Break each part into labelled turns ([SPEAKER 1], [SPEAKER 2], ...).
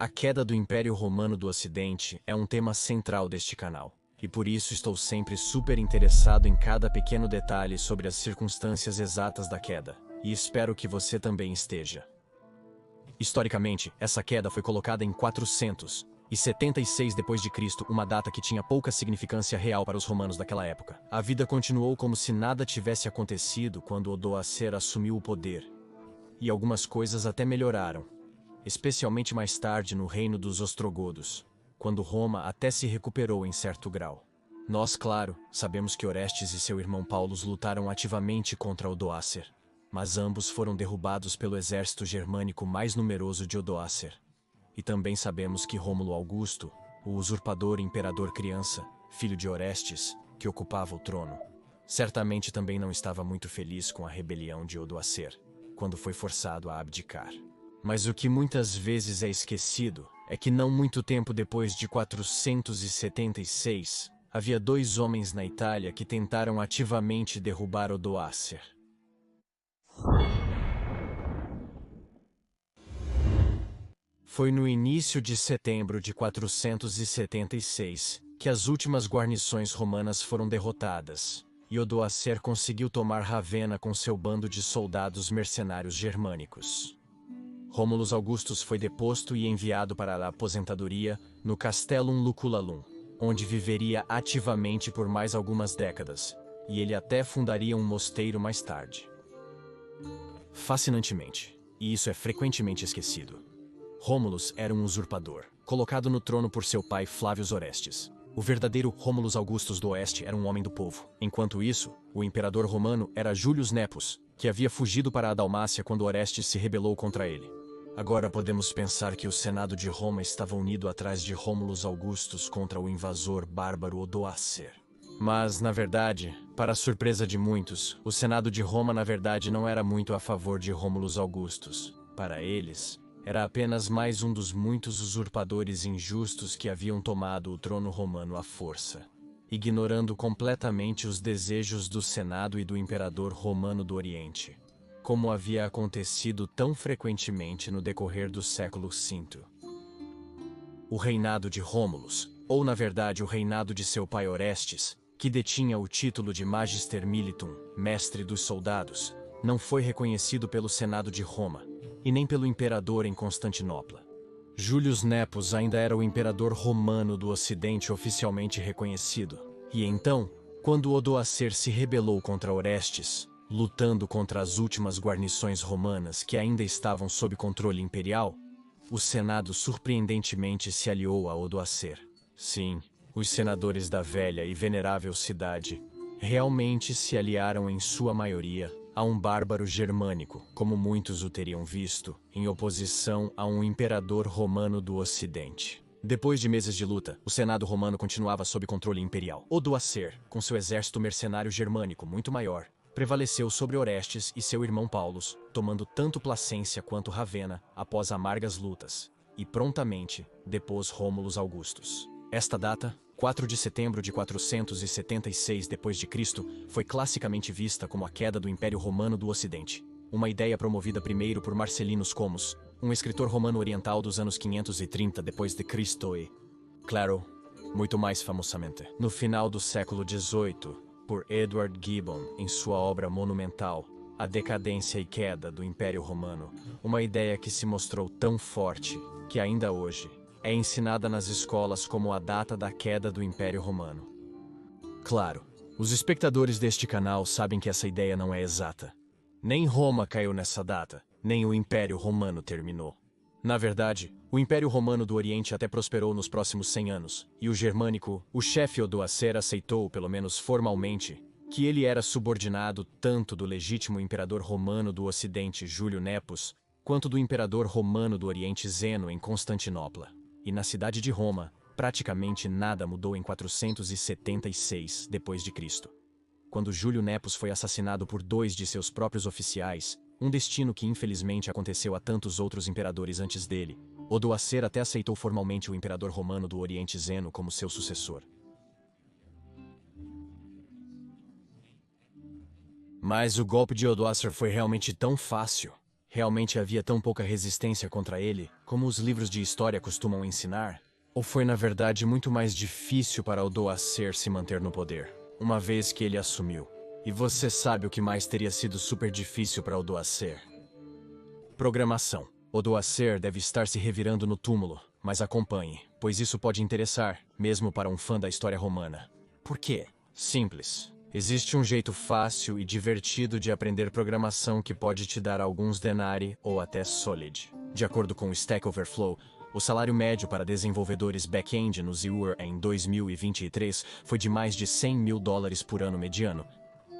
[SPEAKER 1] A queda do Império Romano do Ocidente é um tema central deste canal, e por isso estou sempre super interessado em cada pequeno detalhe sobre as circunstâncias exatas da queda, e espero que você também esteja. Historicamente, essa queda foi colocada em 476 d.C., uma data que tinha pouca significância real para os romanos daquela época. A vida continuou como se nada tivesse acontecido quando Odoacer assumiu o poder, e algumas coisas até melhoraram, especialmente mais tarde no reino dos Ostrogodos, quando Roma até se recuperou em certo grau. Nós, claro, sabemos que Orestes e seu irmão Paulus lutaram ativamente contra Odoacer, mas ambos foram derrubados pelo exército germânico mais numeroso de Odoacer. E também sabemos que Rômulo Augusto, o usurpador imperador criança, filho de Orestes, que ocupava o trono, certamente também não estava muito feliz com a rebelião de Odoacer, quando foi forçado a abdicar. Mas o que muitas vezes é esquecido é que não muito tempo depois de 476, havia dois homens na Itália que tentaram ativamente derrubar Odoacer. Foi no início de setembro de 476 que as últimas guarnições romanas foram derrotadas, e Odoacer conseguiu tomar Ravenna com seu bando de soldados mercenários germânicos. Rômulus Augustus foi deposto e enviado para a aposentadoria no Castellum Lucullalum, onde viveria ativamente por mais algumas décadas, e ele até fundaria um mosteiro mais tarde. Fascinantemente, e isso é frequentemente esquecido, Rômulus era um usurpador, colocado no trono por seu pai Flávio Orestes. O verdadeiro Rômulus Augustus do Oeste era um homem do povo. Enquanto isso, o imperador romano era Július Nepos, que havia fugido para a Dalmácia quando Orestes se rebelou contra ele. Agora podemos pensar que o Senado de Roma estava unido atrás de Rômulus Augustus contra o invasor bárbaro Odoacer. Mas, na verdade, para a surpresa de muitos, o Senado de Roma na verdade não era muito a favor de Rômulus Augustus. Para eles, era apenas mais um dos muitos usurpadores injustos que haviam tomado o trono romano à força, ignorando completamente os desejos do Senado e do imperador romano do Oriente, como havia acontecido tão frequentemente no decorrer do século V. O reinado de Rômulus, ou na verdade o reinado de seu pai Orestes, que detinha o título de Magister Militum, mestre dos soldados, não foi reconhecido pelo Senado de Roma, e nem pelo imperador em Constantinopla. Július Nepos ainda era o imperador romano do Ocidente oficialmente reconhecido, e então, quando Odoacer se rebelou contra Orestes, lutando contra as últimas guarnições romanas que ainda estavam sob controle imperial, o Senado surpreendentemente se aliou a Odoacer. Sim, os senadores da velha e venerável cidade realmente se aliaram em sua maioria a um bárbaro germânico, como muitos o teriam visto, em oposição a um imperador romano do Ocidente. Depois de meses de luta, o Senado romano continuava sob controle imperial. Odoacer, com seu exército mercenário germânico muito maior, prevaleceu sobre Orestes e seu irmão Paulus, tomando tanto Placência quanto Ravenna após amargas lutas, e prontamente depôs Rômulus Augustus. Esta data, 4 de setembro de 476 d.C., foi classicamente vista como a queda do Império Romano do Ocidente, uma ideia promovida primeiro por Marcellinus Comus, um escritor romano oriental dos anos 530 d.C. e, claro, muito mais famosamente, no final do século XVIII, por Edward Gibbon em sua obra monumental, A Decadência e Queda do Império Romano, uma ideia que se mostrou tão forte que ainda hoje é ensinada nas escolas como a data da queda do Império Romano. Claro, os espectadores deste canal sabem que essa ideia não é exata. Nem Roma caiu nessa data, nem o Império Romano terminou. Na verdade, o Império Romano do Oriente até prosperou nos próximos 100 anos, e o germânico, o chefe Odoacer aceitou, pelo menos formalmente, que ele era subordinado tanto do legítimo imperador romano do Ocidente Júlio Nepos, quanto do imperador romano do Oriente Zeno em Constantinopla. E na cidade de Roma, praticamente nada mudou em 476 d.C., quando Júlio Nepos foi assassinado por dois de seus próprios oficiais, um destino que infelizmente aconteceu a tantos outros imperadores antes dele. Odoacer até aceitou formalmente o imperador romano do Oriente Zeno como seu sucessor. Mas o golpe de Odoacer foi realmente tão fácil? Realmente havia tão pouca resistência contra ele, como os livros de história costumam ensinar? Ou foi na verdade muito mais difícil para Odoacer se manter no poder, uma vez que ele assumiu? E você sabe o que mais teria sido super difícil para Odoacer? Programação. Odoacer deve estar se revirando no túmulo, mas acompanhe, pois isso pode interessar, mesmo para um fã da história romana. Por quê? Simples. Existe um jeito fácil e divertido de aprender programação que pode te dar alguns denári ou até Solid. De acordo com o Stack Overflow, o salário médio para desenvolvedores back-end no Azure em 2023 foi de mais de $100.000 por ano mediano.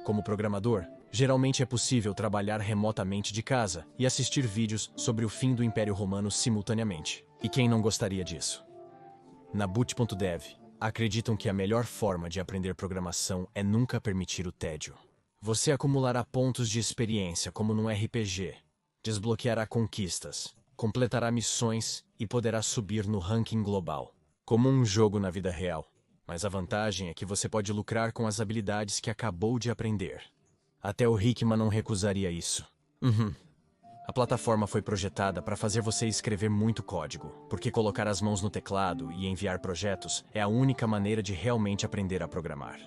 [SPEAKER 1] Como programador, geralmente é possível trabalhar remotamente de casa e assistir vídeos sobre o fim do Império Romano simultaneamente. E quem não gostaria disso? Na Boot.dev, acreditam que a melhor forma de aprender programação é nunca permitir o tédio. Você acumulará pontos de experiência como num RPG, desbloqueará conquistas, completará missões e poderá subir no ranking global, como um jogo na vida real. Mas a vantagem é que você pode lucrar com as habilidades que acabou de aprender. Até o Hickman não recusaria isso. A plataforma foi projetada para fazer você escrever muito código, porque colocar as mãos no teclado e enviar projetos é a única maneira de realmente aprender a programar.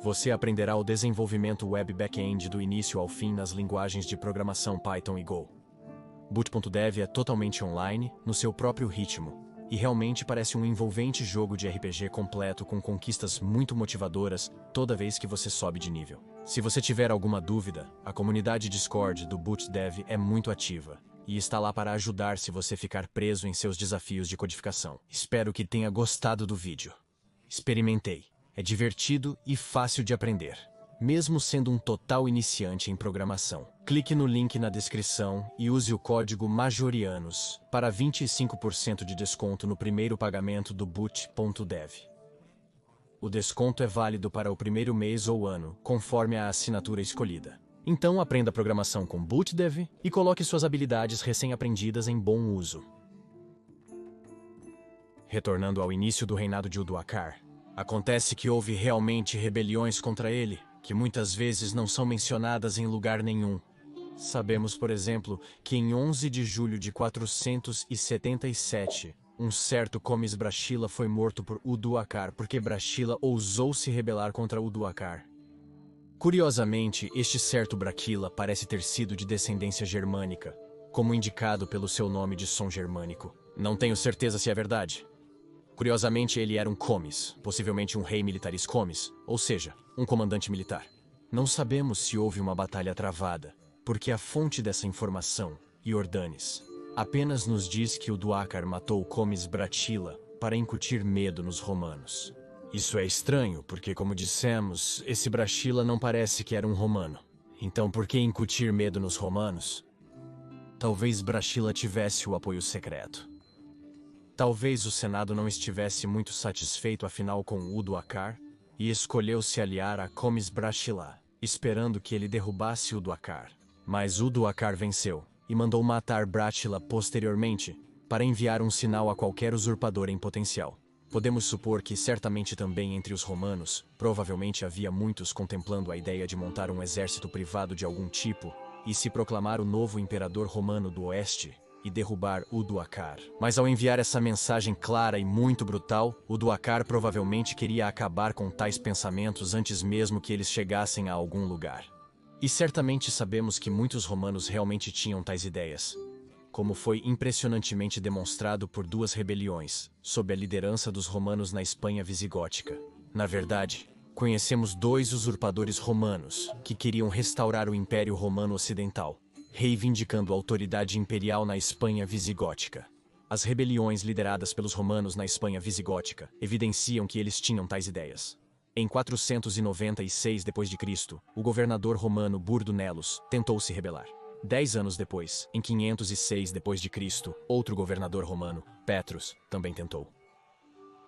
[SPEAKER 1] Você aprenderá o desenvolvimento web back-end do início ao fim nas linguagens de programação Python e Go. Boot.dev é totalmente online, no seu próprio ritmo, e realmente parece um envolvente jogo de RPG completo com conquistas muito motivadoras toda vez que você sobe de nível. Se você tiver alguma dúvida, a comunidade Discord do Boot.dev é muito ativa e está lá para ajudar se você ficar preso em seus desafios de codificação. Espero que tenha gostado do vídeo. Experimentei. É divertido e fácil de aprender, mesmo sendo um total iniciante em programação. Clique no link na descrição e use o código MAJORIANOS para 25% de desconto no primeiro pagamento do Boot.dev. O desconto é válido para o primeiro mês ou ano, conforme a assinatura escolhida. Então aprenda programação com Boot.dev e coloque suas habilidades recém-aprendidas em bom uso. Retornando ao início do reinado de Uduacar, acontece que houve realmente rebeliões contra ele, que muitas vezes não são mencionadas em lugar nenhum. Sabemos, por exemplo, que em 11 de julho de 477, um certo Comis Brachila foi morto por Uduacar porque Brachila ousou se rebelar contra Uduacar. Curiosamente, este certo Brachila parece ter sido de descendência germânica, como indicado pelo seu nome de som germânico. Não tenho certeza se é verdade. Curiosamente, ele era um comis, possivelmente um rei militaris comis, ou seja, um comandante militar. Não sabemos se houve uma batalha travada, porque a fonte dessa informação, Iordanes, apenas nos diz que Uduacar matou o comis Brachila para incutir medo nos romanos. Isso é estranho, porque, como dissemos, esse Brachila não parece que era um romano. Então, por que incutir medo nos romanos? Talvez Brachila tivesse o apoio secreto. Talvez o Senado não estivesse muito satisfeito afinal com Uduacar e escolheu se aliar a Comis Brachila, esperando que ele derrubasse Uduacar. Mas Uduacar venceu e mandou matar Brachila posteriormente para enviar um sinal a qualquer usurpador em potencial. Podemos supor que certamente também entre os romanos, provavelmente havia muitos contemplando a ideia de montar um exército privado de algum tipo e se proclamar o novo imperador romano do Oeste e derrubar Uduacar. Mas ao enviar essa mensagem clara e muito brutal, Uduacar provavelmente queria acabar com tais pensamentos antes mesmo que eles chegassem a algum lugar. E certamente sabemos que muitos romanos realmente tinham tais ideias, como foi impressionantemente demonstrado por duas rebeliões, sob a liderança dos romanos na Espanha visigótica. Na verdade, conhecemos dois usurpadores romanos que queriam restaurar o Império Romano Ocidental, reivindicando a autoridade imperial na Espanha visigótica. As rebeliões lideradas pelos romanos na Espanha visigótica evidenciam que eles tinham tais ideias. Em 496 d.C., o governador romano Burdo Nelos tentou se rebelar. 10 anos depois, em 506 d.C., outro governador romano, Petrus, também tentou.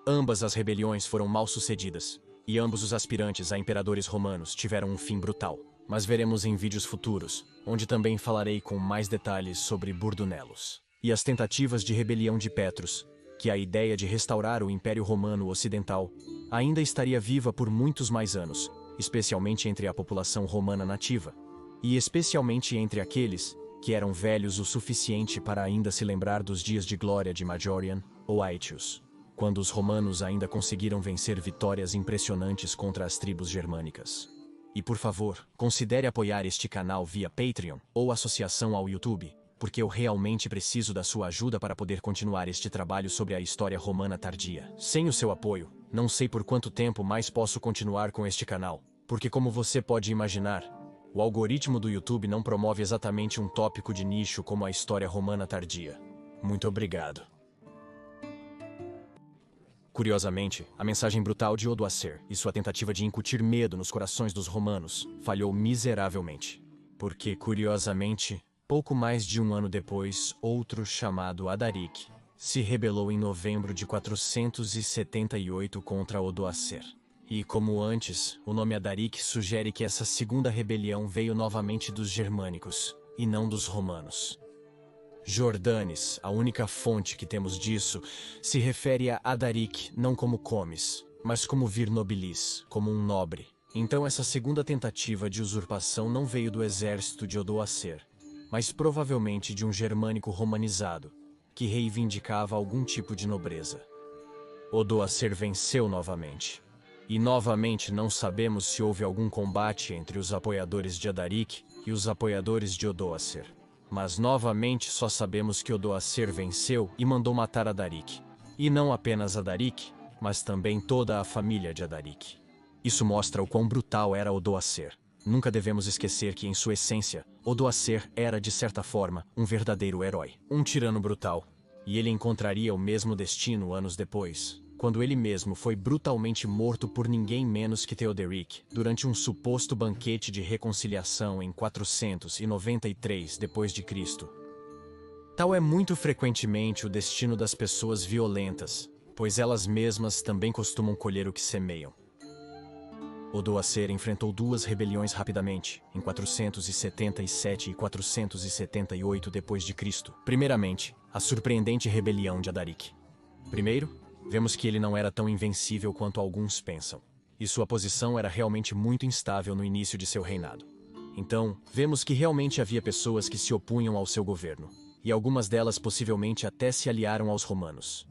[SPEAKER 1] Ambas as rebeliões foram mal sucedidas, e ambos os aspirantes a imperadores romanos tiveram um fim brutal. Mas veremos em vídeos futuros, onde também falarei com mais detalhes sobre Burdunelos e as tentativas de rebelião de Petrus, que a ideia de restaurar o Império Romano Ocidental ainda estaria viva por muitos mais anos, especialmente entre a população romana nativa, e especialmente entre aqueles que eram velhos o suficiente para ainda se lembrar dos dias de glória de Majorian ou Aetius, quando os romanos ainda conseguiram vencer vitórias impressionantes contra as tribos germânicas. E por favor, considere apoiar este canal via Patreon ou associação ao YouTube, porque eu realmente preciso da sua ajuda para poder continuar este trabalho sobre a história romana tardia. Sem o seu apoio, não sei por quanto tempo mais posso continuar com este canal, porque como você pode imaginar, o algoritmo do YouTube não promove exatamente um tópico de nicho como a história romana tardia. Muito obrigado. Curiosamente, a mensagem brutal de Odoacer e sua tentativa de incutir medo nos corações dos romanos falhou miseravelmente. Porque, curiosamente, pouco mais de um ano depois, outro chamado Adarik se rebelou em novembro de 478 contra Odoacer. E, como antes, o nome Adarik sugere que essa segunda rebelião veio novamente dos germânicos, e não dos romanos. Jordanes, a única fonte que temos disso, se refere a Adarik não como comes, mas como vir nobilis, como um nobre. Então essa segunda tentativa de usurpação não veio do exército de Odoacer, mas provavelmente de um germânico romanizado, que reivindicava algum tipo de nobreza. Odoacer venceu novamente. E novamente não sabemos se houve algum combate entre os apoiadores de Adarik e os apoiadores de Odoacer. Mas novamente só sabemos que Odoacer venceu e mandou matar Adarik. E não apenas Adarik, mas também toda a família de Adarik. Isso mostra o quão brutal era Odoacer. Nunca devemos esquecer que, em sua essência, Odoacer era, de certa forma, um verdadeiro herói. Um tirano brutal. E ele encontraria o mesmo destino anos depois, quando ele mesmo foi brutalmente morto por ninguém menos que Theoderic, durante um suposto banquete de reconciliação em 493 d.C. Tal é muito frequentemente o destino das pessoas violentas, pois elas mesmas também costumam colher o que semeiam. Odoacer enfrentou duas rebeliões rapidamente, em 477 e 478 d.C. Primeiramente, a surpreendente rebelião de Adarik. Primeiro, vemos que ele não era tão invencível quanto alguns pensam, e sua posição era realmente muito instável no início de seu reinado. Então, vemos que realmente havia pessoas que se opunham ao seu governo, e algumas delas possivelmente até se aliaram aos romanos.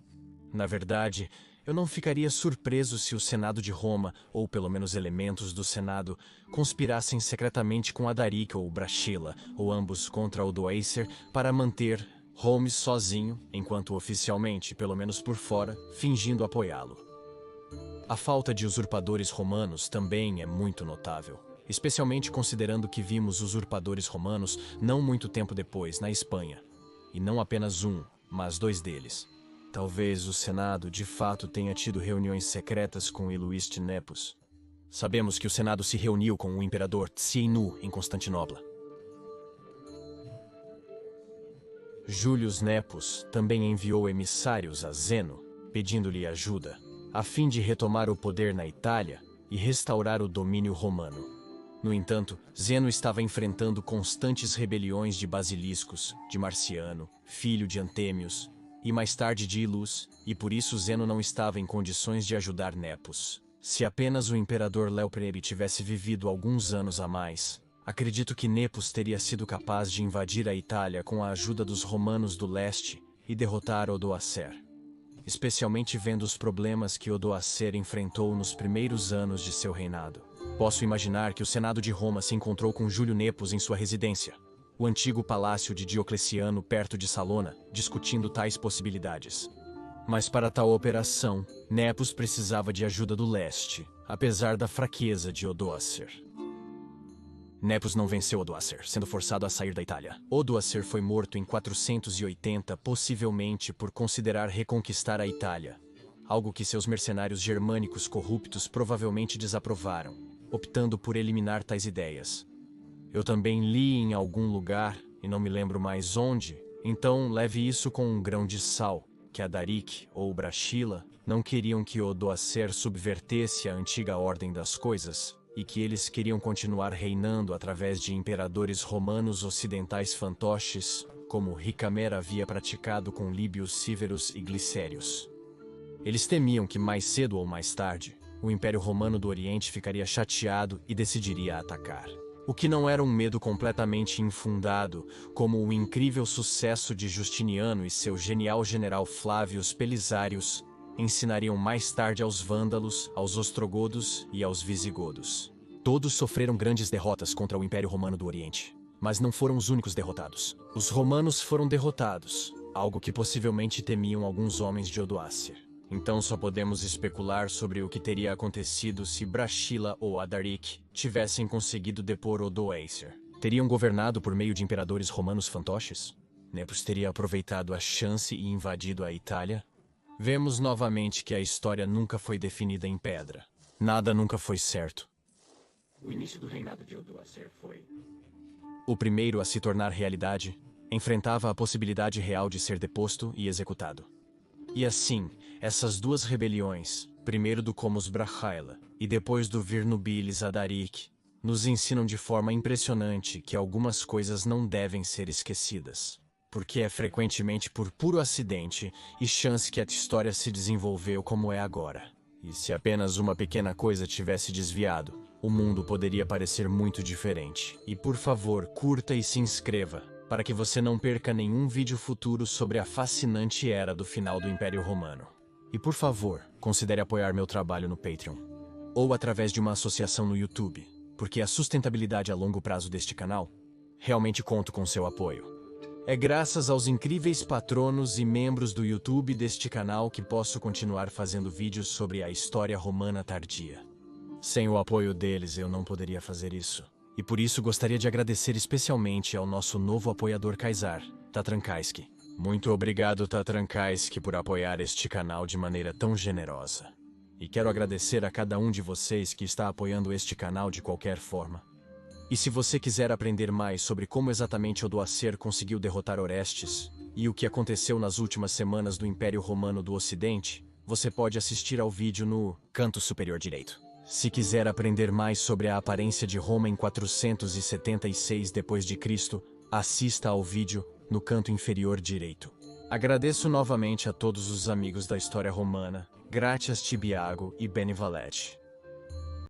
[SPEAKER 1] Na verdade, eu não ficaria surpreso se o Senado de Roma, ou pelo menos elementos do Senado, conspirassem secretamente com Adarik ou Brachila, ou ambos contra Odoacer, para manter Holmes sozinho, enquanto oficialmente, pelo menos por fora, fingindo apoiá-lo. A falta de usurpadores romanos também é muito notável, especialmente considerando que vimos usurpadores romanos não muito tempo depois na Espanha, e não apenas um, mas dois deles. Talvez o Senado de fato tenha tido reuniões secretas com Iluiste Nepos. Sabemos que o Senado se reuniu com o imperador Tsienu em Constantinopla. Július Nepos também enviou emissários a Zeno, pedindo-lhe ajuda, a fim de retomar o poder na Itália e restaurar o domínio romano. No entanto, Zeno estava enfrentando constantes rebeliões de basiliscos, de Marciano, filho de Antêmios, e mais tarde de Ilus, e por isso Zeno não estava em condições de ajudar Nepos. Se apenas o imperador Leoprebe tivesse vivido alguns anos a mais, acredito que Nepos teria sido capaz de invadir a Itália com a ajuda dos romanos do leste e derrotar Odoacer, especialmente vendo os problemas que Odoacer enfrentou nos primeiros anos de seu reinado. Posso imaginar que o Senado de Roma se encontrou com Júlio Nepos em sua residência, o antigo palácio de Diocleciano perto de Salona, discutindo tais possibilidades. Mas para tal operação, Nepos precisava de ajuda do leste, apesar da fraqueza de Odoacer. Nepos não venceu Odoacer, sendo forçado a sair da Itália. Odoacer foi morto em 480, possivelmente por considerar reconquistar a Itália, algo que seus mercenários germânicos corruptos provavelmente desaprovaram, optando por eliminar tais ideias. Eu também li em algum lugar, e não me lembro mais onde, então leve isso com um grão de sal, que Adarik ou Brachila não queriam que Odoacer subvertesse a antiga ordem das coisas, e que eles queriam continuar reinando através de imperadores romanos ocidentais fantoches, como Ricamera havia praticado com Líbios Síveros e Glicérios. Eles temiam que mais cedo ou mais tarde, o Império Romano do Oriente ficaria chateado e decidiria atacar. O que não era um medo completamente infundado, como o incrível sucesso de Justiniano e seu genial general Flávio Belisarius ensinariam mais tarde aos vândalos, aos ostrogodos e aos visigodos. Todos sofreram grandes derrotas contra o Império Romano do Oriente, mas não foram os únicos derrotados. Os romanos foram derrotados, algo que possivelmente temiam alguns homens de Odoácer. Então só podemos especular sobre o que teria acontecido se Brasília ou Ardaric tivessem conseguido depor Odoacer. Teriam governado por meio de imperadores romanos fantoches? Nepos teria aproveitado a chance e invadido a Itália? Vemos novamente que a história nunca foi definida em pedra. Nada nunca foi certo.
[SPEAKER 2] O início do reinado de Odoacer foi...
[SPEAKER 1] O primeiro a se tornar realidade enfrentava a possibilidade real de ser deposto e executado. E assim, essas duas rebeliões, primeiro do Comus Brasília e depois do Virnubilis Ardaric, nos ensinam de forma impressionante que algumas coisas não devem ser esquecidas, porque é frequentemente por puro acidente e chance que a história se desenvolveu como é agora. E se apenas uma pequena coisa tivesse desviado, o mundo poderia parecer muito diferente. E por favor, curta e se inscreva, para que você não perca nenhum vídeo futuro sobre a fascinante era do final do Império Romano. E por favor, considere apoiar meu trabalho no Patreon, ou através de uma associação no YouTube, porque a sustentabilidade a longo prazo deste canal, realmente conto com seu apoio. É graças aos incríveis patronos e membros do YouTube deste canal que posso continuar fazendo vídeos sobre a história romana tardia. Sem o apoio deles, eu não poderia fazer isso. E por isso gostaria de agradecer especialmente ao nosso novo apoiador Kaysar, Tatrankaiski. Muito obrigado, Tatrankaiski, por apoiar este canal de maneira tão generosa. E quero agradecer a cada um de vocês que está apoiando este canal de qualquer forma. E se você quiser aprender mais sobre como exatamente Odoacer conseguiu derrotar Orestes e o que aconteceu nas últimas semanas do Império Romano do Ocidente, você pode assistir ao vídeo no canto superior direito. Se quiser aprender mais sobre a aparência de Roma em 476 d.C., assista ao vídeo no canto inferior direito. Agradeço novamente a todos os amigos da história romana, Gratias Tibiago e Benivalete.